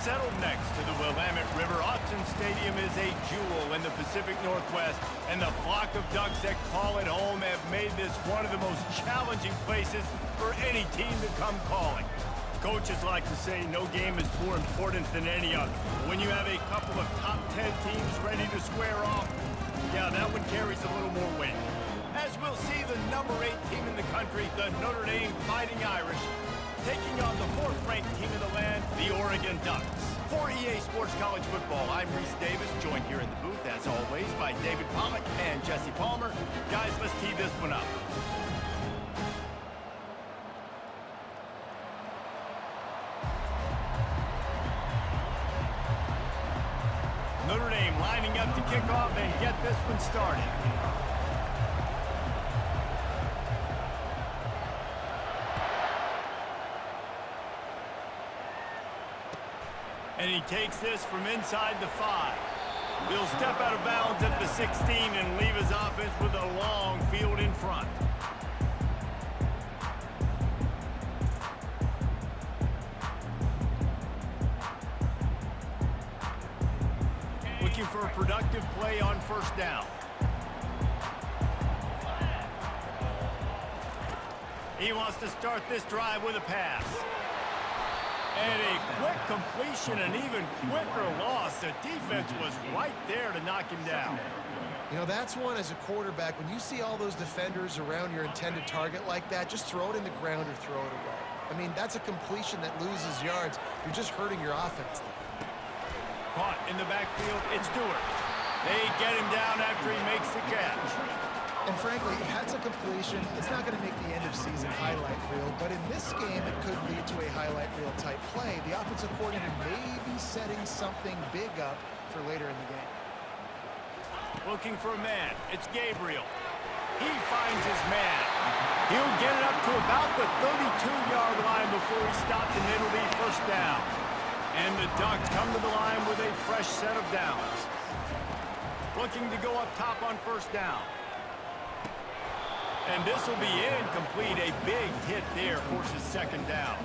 Settled next to the Willamette River, Autzen Stadium is a jewel in the Pacific Northwest, and the flock of Ducks that call it home have made this one of the most challenging places for any team to come calling. Coaches like to say no game is more important than any other. When you have a couple of top 10 teams ready to square off, yeah, that one carries a little more weight. As we'll see the number 8 team in the country, the Notre Dame Fighting Irish, taking on the 4th-ranked team in the land, the Oregon Ducks. For EA Sports College Football, I'm Reese Davis, joined here in the booth, as always, by David Pollack and Jesse Palmer. Guys, let's tee this one up. Notre Dame lining up to kick off and get this one started. And he takes this from inside the 5. He'll step out of bounds at the 16 and leave his offense with a long field in front. Looking for a productive play on first down. He wants to start this drive with a pass. And a quick completion, an even quicker loss. The defense was right there to knock him down. You know, that's one as a quarterback. When you see all those defenders around your intended target like that, just throw it in the ground or throw it away. I mean, that's a completion that loses yards. You're just hurting your offense. Caught in the backfield, it's Stewart. They get him down after he makes the catch. And frankly, that's a completion. It's not going to make the end-of-season highlight reel, but in this game, it could lead to a highlight reel type play. The offensive coordinator may be setting something big up for later in the game. Looking for a man. It's Gabriel. He finds his man. He'll get it up to about the 32-yard line before he stopped, and it'll be first down. And the Ducks come to the line with a fresh set of downs. Looking to go up top on first down. And this will be incomplete. A big hit there forces second down.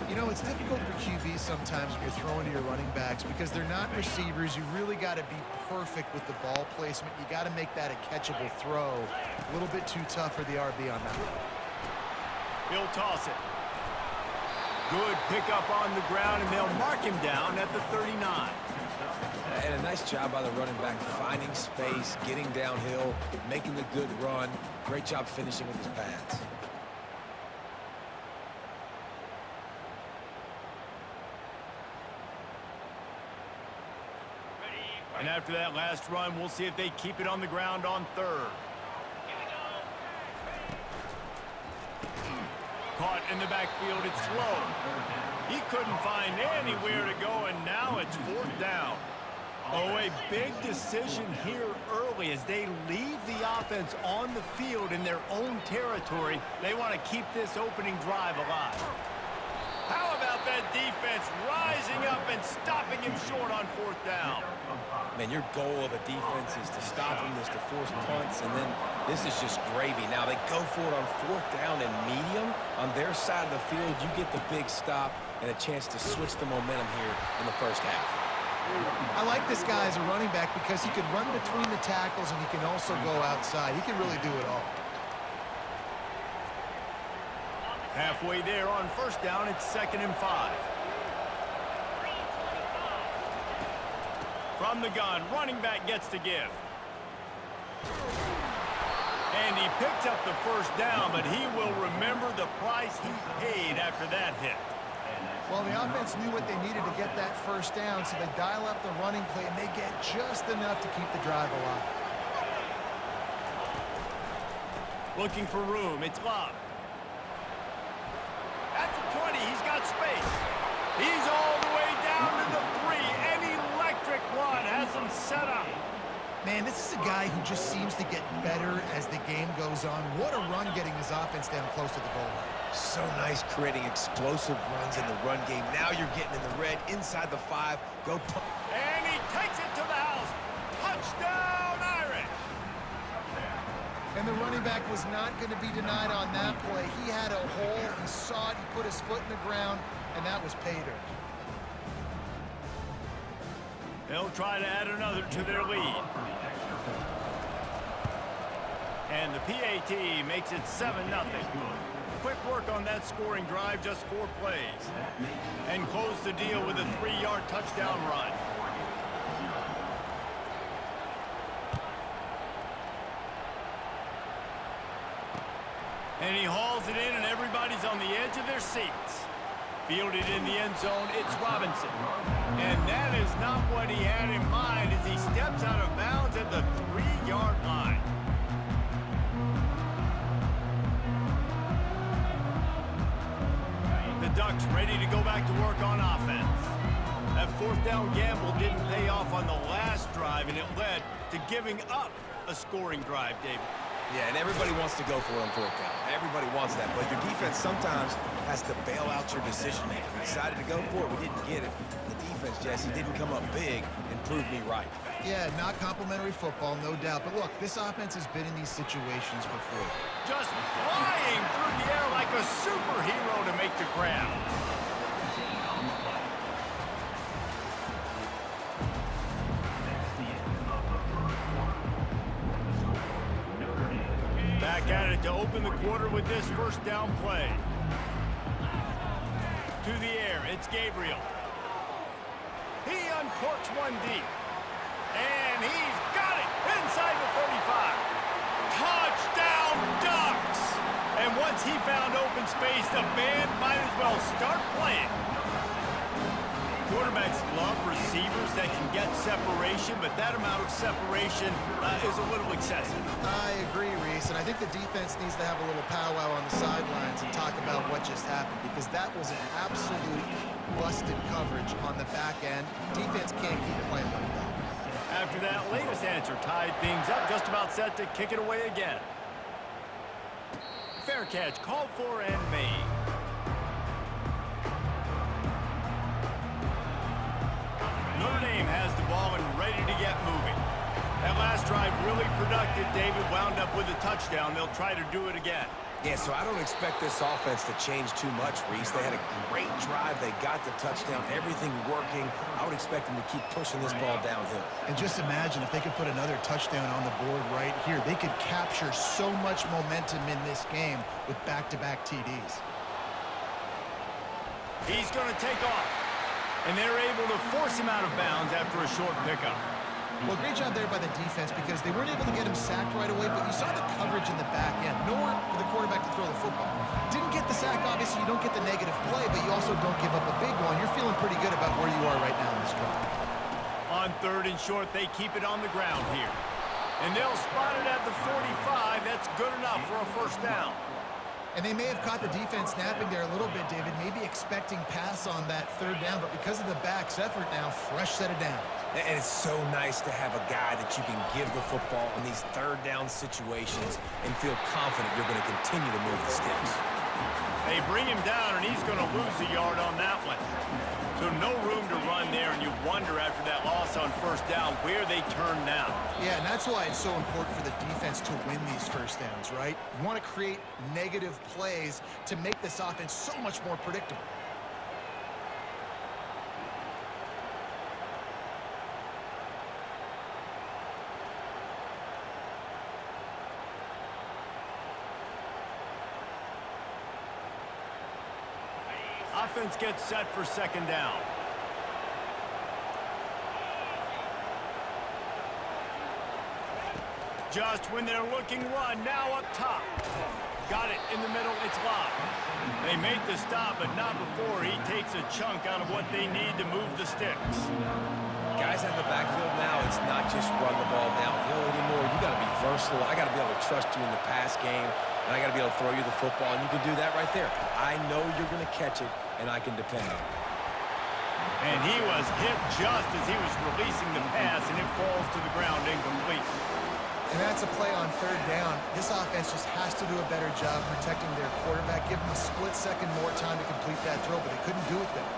You know, it's difficult for QBs sometimes when you're throwing to your running backs because they're not receivers. You really got to be perfect with the ball placement. You got to make that a catchable throw. A little bit too tough for the RB on that one. He'll toss it. Good pickup on the ground, and they'll mark him down at the 39. And a nice job by the running back, finding space, getting downhill, making a good run. Great job finishing with his pads. And after that last run, we'll see if they keep it on the ground on third. Caught in the backfield, it's slow. He couldn't find anywhere to go, and now it's fourth down. Oh, a big decision here early as they leave the offense on the field in their own territory. They want to keep this opening drive alive. How about that defense rising up and stopping him short on fourth down? Man, your goal of a defense is to stop him, is to force punts, and then this is just gravy. Now they go for it on fourth down and medium. On their side of the field, you get the big stop and a chance to switch the momentum here in the first half. I like this guy as a running back because he can run between the tackles and he can also go outside. He can really do it all. Halfway there on first down, it's 2nd and 5. From the gun, running back gets to give. And he picks up the first down, but he will remember the price he paid after that hit. Well, the offense knew what they needed to get that first down, so they dial up the running play, and they get just enough to keep the drive alive. Looking for room, it's Love. At the 20, he's got space. He's all the way down to the 3. An electric run has him set up. Man, this is a guy who just seems to get better as the game goes on. What a run getting his offense down close to the goal line. So nice creating explosive runs in the run game. Now you're getting in the red, inside the 5. Go pump. And he takes it to the house. Touchdown, Irish. And the running back was not going to be denied on that play. He had a hole. He saw it. He put his foot in the ground, and that was pay dirt. They'll try to add another to their lead. And the PAT makes it 7-0. Quick work on that scoring drive, just 4 plays. And close the deal with a 3-yard touchdown run. And he hauls it in, and everybody's on the edge of their seats. Fielded in the end zone, it's Robinson. And that is not what he had in mind as he steps out of bounds at the 3-yard line. The Ducks ready to go back to work on offense. That 4th down gamble didn't pay off on the last drive, and it led to giving up a scoring drive, David. Yeah, and everybody wants to go for it on 4th down. Everybody wants that, but your defense sometimes has to bail out your decision-making. We decided to go for it. We didn't get it. The defense, Jesse, didn't come up big and prove me right. Yeah, not complimentary football, no doubt. But look, this offense has been in these situations before. Just flying through the air like a superhero to make the grab. Back at it to open the quarter with this 1st down play. To the air, it's Gabriel. He uncorks one deep. And he's got it inside the 35. Touchdown Ducks! And once he found open space, the band might as well start playing. Quarterbacks love receivers that can get separation, but that amount of separation is a little excessive. I agree, Reese, and I think the defense needs to have a little powwow on the sidelines and talk about what just happened, because that was an absolute busted coverage on the back end. Defense can't keep playing like that. After that latest answer tied things up, just about set to kick it away again. Fair catch called for and made. Notre Dame has the ball and ready to get moving. That last drive really productive. David wound up with a touchdown. They'll try to do it again. Yeah, so I don't expect this offense to change too much, Reese. They had a great drive. They got the touchdown, everything working. I would expect them to keep pushing this ball downhill. And just imagine if they could put another touchdown on the board right here. They could capture so much momentum in this game with back-to-back TDs. He's going to take off. And they're able to force him out of bounds after a short pickup. Well, great job there by the defense because they weren't able to get him sacked right away, but you saw the coverage in the back end. Nowhere for the quarterback to throw the football. Didn't get the sack, obviously. You don't get the negative play, but you also don't give up a big one. You're feeling pretty good about where you are right now in this drive. On 3rd and short, they keep it on the ground here. And they'll spot it at the 45. That's good enough for a 1st down. And they may have caught the defense snapping there a little bit, David, maybe expecting pass on that 3rd down, but because of the back's effort now, fresh set of downs. And it's so nice to have a guy that you can give the football in these 3rd down situations and feel confident you're going to continue to move the sticks. They bring him down, and he's going to lose a yard on that one. So no room to run there, and you wonder after that loss on 1st down where they turn now. Yeah, and that's why it's so important for the defense to win these 1st downs, right? You want to create negative plays to make this offense so much more predictable. Offense gets set for 2nd down. Just when they're looking run, now up top. Got it in the middle, it's Love. They make the stop, but not before he takes a chunk out of what they need to move the sticks. Guys in the backfield now, it's not just run the ball downhill anymore. You got to be versatile. I got to be able to trust you in the pass game, and I got to be able to throw you the football, and you can do that right there. I know you're going to catch it, and I can depend on it. And he was hit just as he was releasing the pass, and it falls to the ground incomplete. And that's a play on 3rd down. This offense just has to do a better job protecting their quarterback. Give them a split second more time to complete that throw, but they couldn't do it there.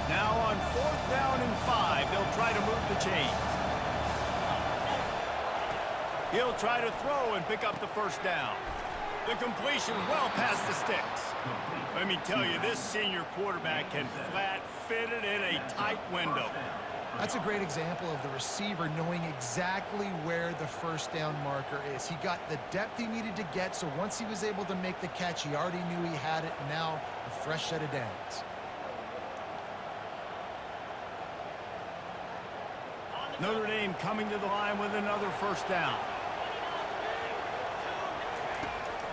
Now on 4th down and 5, they'll try to move the chains. He'll try to throw and pick up the first down. The completion well past the sticks. Let me tell you, this senior quarterback can flat fit it in a tight window. That's a great example of the receiver knowing exactly where the first down marker is. He got the depth he needed to get, so once he was able to make the catch, he already knew he had it. Now, a fresh set of downs. Notre Dame coming to the line with another first down.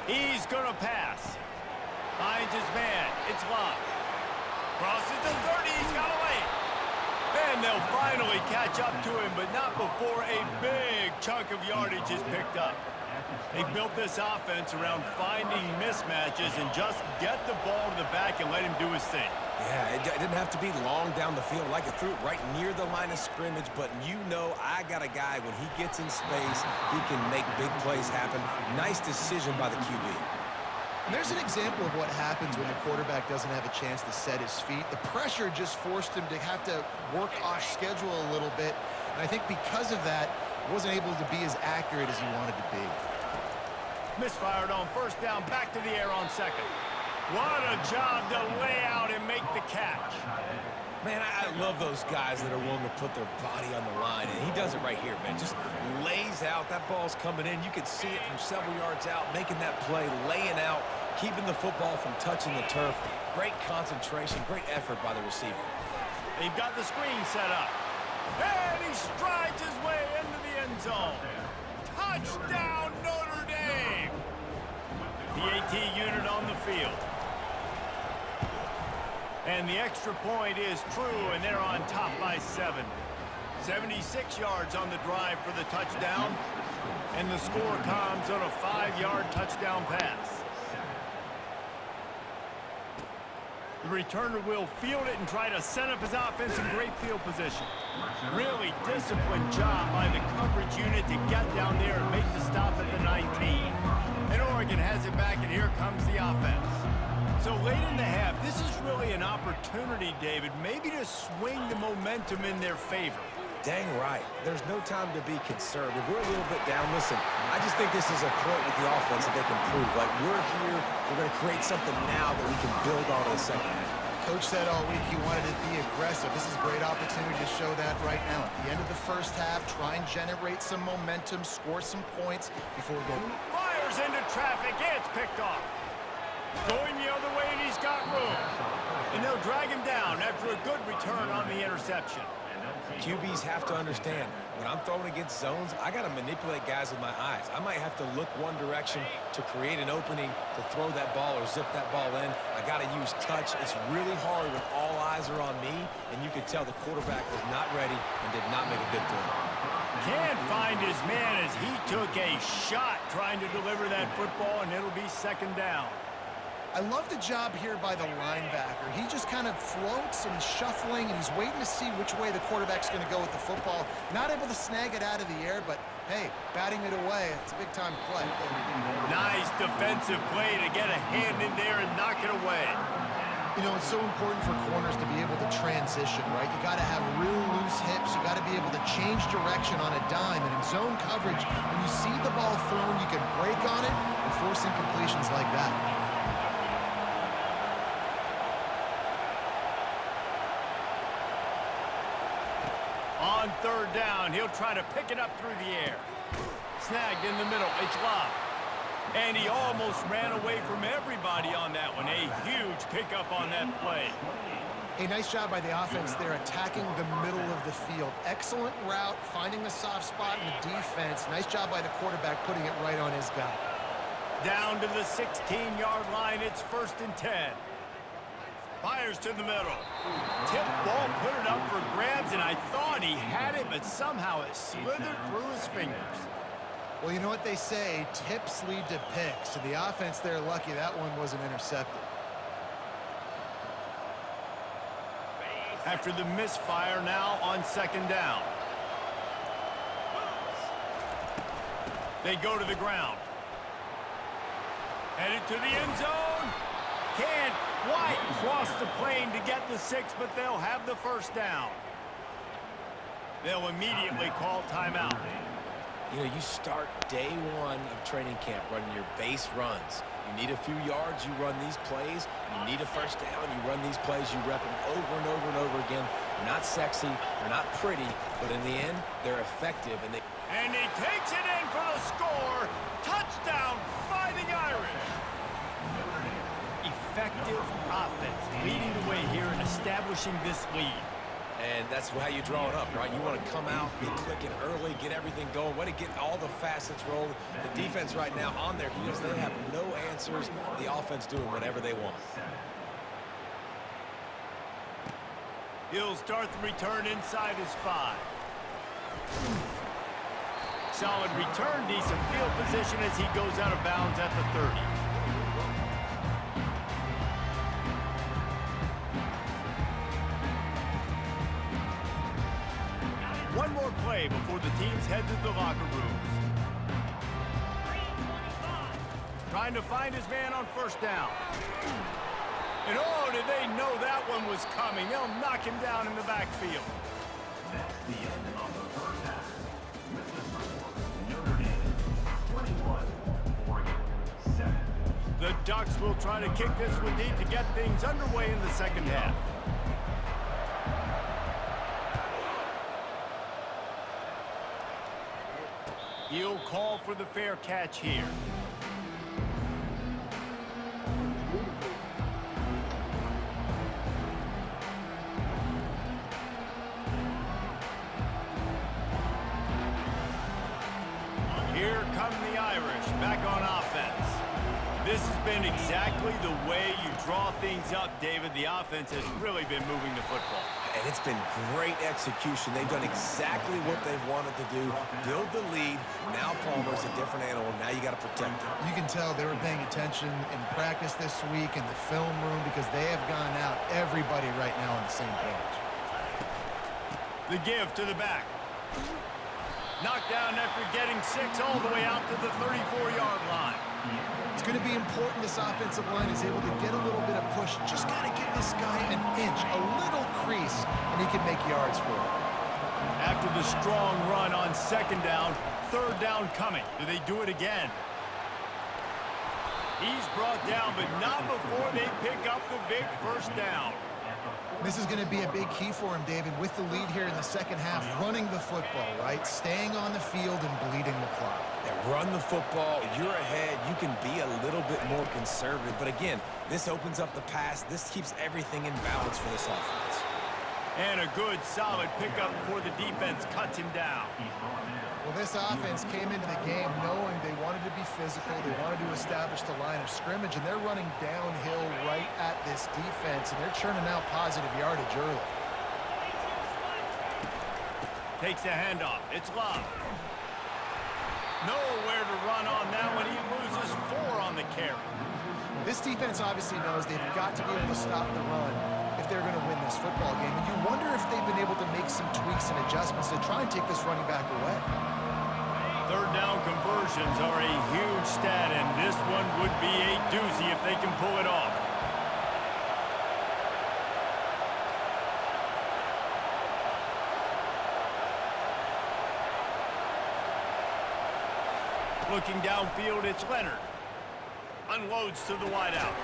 He's going to pass. Finds his man. It's Love. Crosses the 30. He's got away. And they'll finally catch up to him, but not before a big chunk of yardage is picked up. They built this offense around finding mismatches and just get the ball to the back and let him do his thing. Yeah, it didn't have to be long down the field. Like it threw it right near the line of scrimmage, but you know I got a guy, when he gets in space, he can make big plays happen. Nice decision by the QB. And there's an example of what happens when the quarterback doesn't have a chance to set his feet. The pressure just forced him to have to work off schedule a little bit. And I think because of that, wasn't able to be as accurate as he wanted to be. Misfired on first down, back to the air on second. What a job to lay out and make the catch. Man, I love those guys that are willing to put their body on the line, and he does it right here, man. Just lays out. That ball's coming in. You can see it from several yards out, making that play, laying out, keeping the football from touching the turf. Great concentration, great effort by the receiver. They've got the screen set up. And he strides his way into the end zone. Touchdown, Notre Dame! PAT unit on the field. And the extra point is true, and they're on top by 7. 76 yards on the drive for the touchdown, and the score comes on a 5-yard touchdown pass. The returner will field it and try to set up his offense in great field position. Really disciplined job by the coverage unit to get down there and make the stop at the 19. And Oregon has it back, and here comes the offense. So late in the half, this is really an opportunity, David, maybe to swing the momentum in their favor. Dang right. There's no time to be conservative. We're a little bit down. Listen, I just think this is a point with the offense that they can prove. Like, we're here, we're going to create something now that we can build on in the second half. Coach said all week he wanted to be aggressive. This is a great opportunity to show that right now. At the end of the first half, try and generate some momentum, score some points before going. Fires into traffic. It's picked off. Going the other way, and he's got room. And they'll drag him down after a good return on the interception. QBs have to understand, when I'm throwing against zones, I got to manipulate guys with my eyes. I might have to look one direction to create an opening to throw that ball or zip that ball in. I got to use touch. It's really hard when all eyes are on me, and you could tell the quarterback was not ready and did not make a good throw. Can't find his man as he took a shot trying to deliver that football, and it'll be second down. I love the job here by the linebacker. He just kind of floats and shuffling, and he's waiting to see which way the quarterback's going to go with the football. Not able to snag it out of the air, but, hey, batting it away, it's a big-time play. Nice defensive play to get a hand in there and knock it away. You know, it's so important for corners to be able to transition, right? You got to have real loose hips. You got to be able to change direction on a dime. And in zone coverage, when you see the ball thrown, you can break on it and force incompletions like that. On third down, he'll try to pick it up through the air. Snagged in the middle. It's Love. And he almost ran away from everybody on that one. A huge pickup on that play. A nice job by the offense there, attacking the middle of the field. Excellent route, finding the soft spot in the defense. Nice job by the quarterback putting it right on his guy. Down to the 16-yard line. It's 1st and 10. Fires to the middle. Tip ball, put it up for grabs, and I thought he had it, but somehow it slithered through his fingers. Well, you know what they say, tips lead to picks. And the offense there, lucky that one wasn't intercepted. After the misfire, now on second down. They go to the ground. Headed to the end zone. Can't quite cross the plane to get the 6, but they'll have the first down. They'll immediately call timeout. You know, you start day one of training camp running your base runs. You need a few yards, you run these plays. You need a first down, you run these plays. You rep them over and over and over again. They're not sexy, they're not pretty, but in the end, they're effective. And he takes it in for the score. Touchdown, Fighting Irish. Effective offense leading the way here and establishing this lead. And that's how you draw it up, right? You want to come out, get clicking early, get everything going, want to get all the facets rolled. The defense right now on their heels, they have no answers. The offense doing whatever they want. He'll start the return inside his 5. Solid return, decent field position as he goes out of bounds at the 30. One more play before the teams head to the locker rooms. Trying to find his man on first down. And oh, did they know that one was coming? They'll knock him down in the backfield. That's the end of the first half. With the score, Notre Dame 21, Oregon 7. The Ducks will try to kick this one deep to get things underway in the second half. He'll call for the fair catch here. Here come the Irish back on offense. This has been exactly the way you draw things up, David. The offense has really been moving the football. And it's been great execution. They've done exactly what they've wanted to do. Build the lead. Now Palmer's a different animal. Now you got to protect him. You can tell they were paying attention in practice this week in the film room because they have gone out everybody right now on the same page. The give to the back. Knocked down after getting 6 all the way out to the 34-yard line. It's going to be important this offensive line is able to get a little bit of push. Just got to give this guy an inch, a little crease, and he can make yards for it. After the strong run on second down, third down coming. Do they do it again? He's brought down, but not before they pick up the big first down. This is going to be a big key for him, David, with the lead here in the second half, running the football, right? Staying on the field and bleeding the clock. Yeah, run the football. You're ahead. You can be a little bit more conservative. But again, this opens up the pass. This keeps everything in balance for this offense. And a good, solid pickup before the defense cuts him down. Well, this offense came into the game knowing they wanted to be physical, they wanted to establish the line of scrimmage, and they're running downhill right at this defense, and they're churning out positive yardage early. Takes the handoff. It's Love. Nowhere to run on that one. He loses 4 on the carry. This defense obviously knows they've got to be able to stop the run if they're going to win this football game. And you wonder if they've been able to make some tweaks and adjustments to try and take this running back away. Third down conversions are a huge stat, and this one would be a doozy if they can pull it off. Looking downfield, it's Leonard. Unloads to the wideout.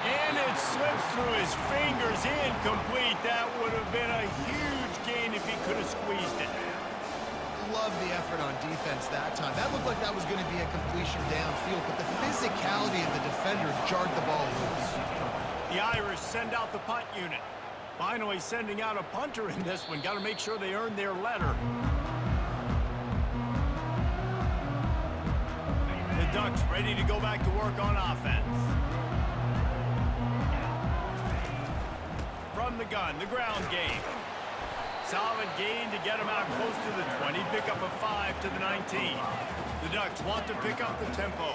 And it slips through his fingers, incomplete. That would have been a huge gain if he could have squeezed it. Love the effort on defense that time. That looked like that was going to be a completion downfield, but the physicality of the defender jarred the ball loose. The Irish send out the punt unit. Finally sending out a punter in this one. Got to make sure they earn their letter. The Ducks ready to go back to work on offense. From the gun, the ground game. Solid gain to get him out close to the 20. Pick up a 5 to the 19. The Ducks want to pick up the tempo.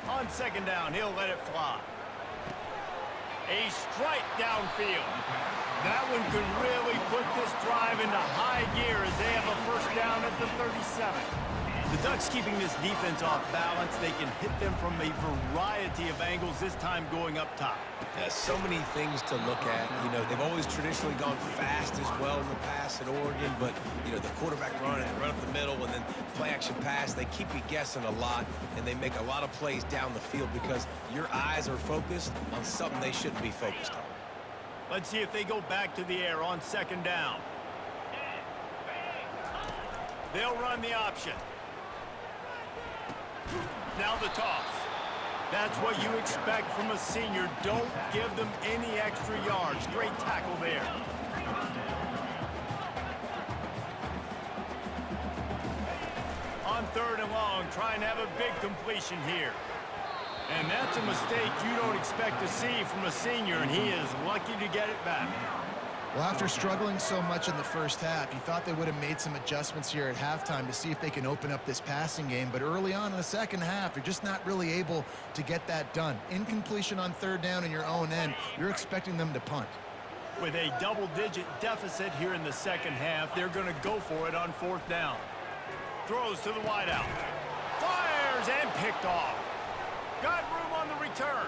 On second down, he'll let it fly. A strike downfield. That one could really put this drive into high gear as they have a first down at the 37. The Ducks keeping this defense off balance. They can hit them from a variety of angles, this time going up top. Yeah, so many things to look at. You know, they've always traditionally gone fast as well in the past at Oregon, but, you know, the quarterback run and they run up the middle and then play-action pass, they keep you guessing a lot, and they make a lot of plays down the field because your eyes are focused on something they shouldn't be focused on. Let's see if they go back to the air on second down. They'll run the option. Now the toss. That's what you expect from a senior. Don't give them any extra yards. Great tackle there. On third and long, try and have a big completion here. And that's a mistake you don't expect to see from a senior, and he is lucky to get it back. Well, after struggling so much in the first half, you thought they would have made some adjustments here at halftime to see if they can open up this passing game. But early on in the second half, they're just not really able to get that done. Incompletion on third down in your own end, you're expecting them to punt. With a double-digit deficit here in the second half, they're going to go for it on fourth down. Throws to the wideout. Fires and picked off. Got room on the return.